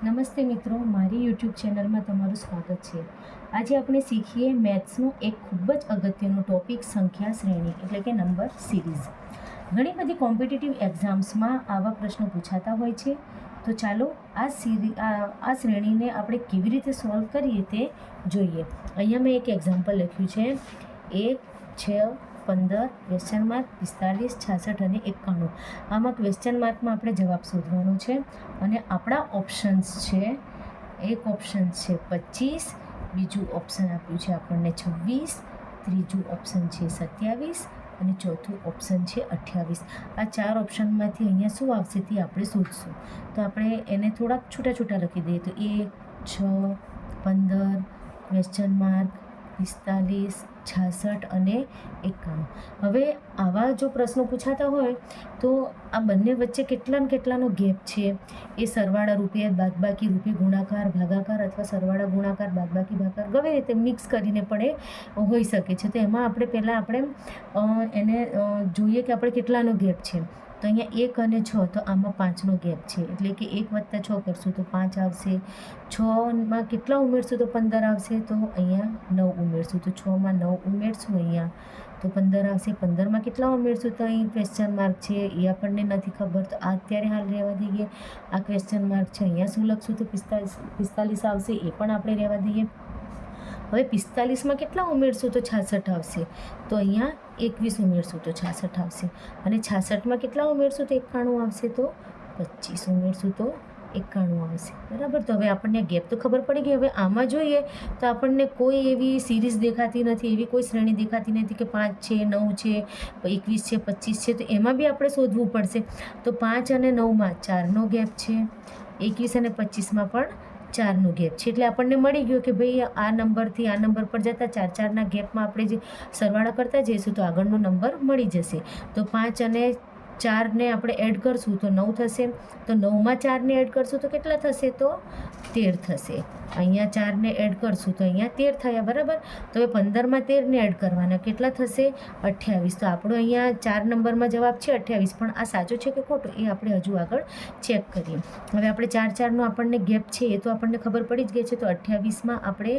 નમસ્તે મિત્રો, મારી યુટ્યુબ ચેનલમાં તમારું સ્વાગત છે। આજે આપણે શીખીએ મેથ્સનું એક ખૂબ જ અગત્યનું ટોપિક સંખ્યા શ્રેણી એટલે કે નંબર સિરીઝ। ઘણી બધી કોમ્પિટિટિવ એક્ઝામ્સમાં આવા પ્રશ્નો પૂછાતા હોય છે। તો ચાલો આ શ્રેણીને આપણે કેવી રીતે સોલ્વ કરીએ તે જોઈએ। અહીંયા મેં એક એક્ઝામ્પલ લખ્યું છે 1, 6, 15, ક્વેશ્ચન માર્ક 45, 66 અને 91। આમાં ક્વેશ્ચન માર્કમાં આપણે જવાબ શોધવાનો છે અને આપણા ઓપ્શન્સ છે। એક ઓપ્શન છે 25, બીજું ઓપ્શન આપ્યું છે આપણને 26, ત્રીજું ઓપ્શન છે 27 અને ચોથું ઓપ્શન છે 28। આ 4 ઓપ્શનમાંથી અહીંયા શું આવશે તે આપણે શોધશું। તો આપણે એને થોડાક છૂટા છૂટા લખી દઈએ તો 1, 6, 15, ક્વેશ્ચન માર્ક 45, 66 અને 91। હવે આવા જો પ્રશ્નો પૂછાતા હોય તો આ બંને વચ્ચે કેટલાનો ગેપ છે એ સરવાળા રૂપે, બાદબાકી રૂપે, ગુણાકાર, ભાગાકાર અથવા સરવાળા, ગુણાકાર, બાદબાકી, ભાગાકાર ગમે રીતે મિક્સ કરીને પણ એ હોઈ શકે છે। તો એમાં આપણે એને જોઈએ કે આપણે કેટલાનો ગેપ છે। તો અહીંયા 1 અને 6 તો આમાં 5નો ગેપ છે એટલે કે 1 + 6 કરશું તો 5 આવશે। 6માં કેટલા ઉમેરશું તો 15 આવશે। તો અહીંયા 9 ઉમેરશું તો 6માં 9 ઉમેરશું અહીંયા તો 15 આવશે। 15માં કેટલા ઉમેરશું તો અહીં ક્વેશ્ચન માર્ક છે એ આપણને નથી ખબર તો આ અત્યારે હાલ રહેવા દઈએ। આ ક્વેશ્ચન માર્ક છે અહીંયા શું લખશું તો 45 આવશે એ પણ આપણે રહેવા દઈએ। હવે 45માં કેટલા ઉમેરશું તો 66 આવશે તો અહીંયા 21 ઉમેરશું તો 66 આવશે અને 66માં કેટલા ઉમેરશું તો 91 આવશે તો 25 ઉમેરશું તો 91 આવશે, બરાબર। તો હવે આપણને ગેપ તો ખબર પડી ગઈ। હવે આમાં જોઈએ તો આપણને કોઈ એવી સિરીઝ દેખાતી નથી, એવી કોઈ શ્રેણી દેખાતી નથી કે 5 છે, 9 છે, 21 છે, 25 છે, તો એમાં બી આપણે શોધવું પડશે। તો 5 અને 9માં 4નો ગેપ છે, 21 અને 25માં પણ 4નો ગેપ છે એટલે આપણને મળી ગયું કે ભાઈ આ નંબરથી આ નંબર પર જતા 4-4ના ગેપમાં આપણે જે સરવાળા કરતા જઈશું તો આગળનો નંબર મળી જશે। તો 5 અને 4ને આપણે એડ કરશું તો 9 થશે। તો 9માં 4ને એડ કરશું તો કેટલા થશે તો 13 થશે। અહીંયા 4ને એડ કરશું તો અહીંયા 13 થયા, બરાબર। તો હવે 15માં 13ને એડ કરવાના કેટલા થશે 28। તો આપણો અહીંયા 4 નંબરમાં જવાબ છે 28, પણ આ સાચો છે કે ખોટો એ આપણે હજુ આગળ ચેક કરીએ। હવે આપણે 4-4નો આપણને ગેપ છે એ તો આપણને ખબર પડી જ ગઈ છે। તો 28માં આપણે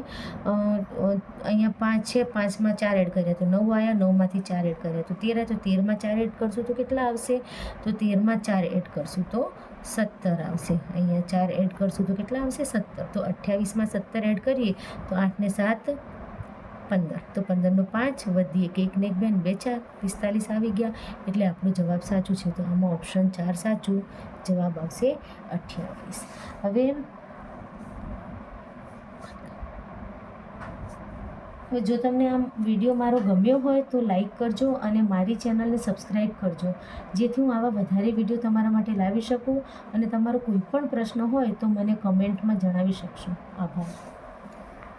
અહીંયા 5 છે, 5માં 4 એડ કર્યા તો 9 આવ્યા, 9માંથી 4 એડ કર્યા તો 13 આવ્યા। તો 13માં 4 એડ કરશું તો કેટલા આવશે તો 13માં 4 એડ કરશું તો 17 આવશે। અહીંયા 4 એડ કરશું તો કેટલા આવશે 17। તો 28માં 17 એડ કરીએ તો 8 ને 7 15, તો 15નો 5 વધી 1 ને 1 2 4 45 આવી ગયા એટલે આપણો જવાબ સાચું છે। તો આમાં ઓપ્શન 4 સાચું, જવાબ આવશે 28। હવે જો તમને આ વિડીયો મારો ગમ્યો હોય તો લાઈક કરજો અને મારી ચેનલને સબસ્ક્રાઈબ કરજો જેથી હું આવા વધારે વિડીયો તમારા માટે લાવી શકું અને તમારો કોઈ પણ પ્રશ્ન હોય તો મને કમેન્ટમાં જણાવી શકશો। આભાર।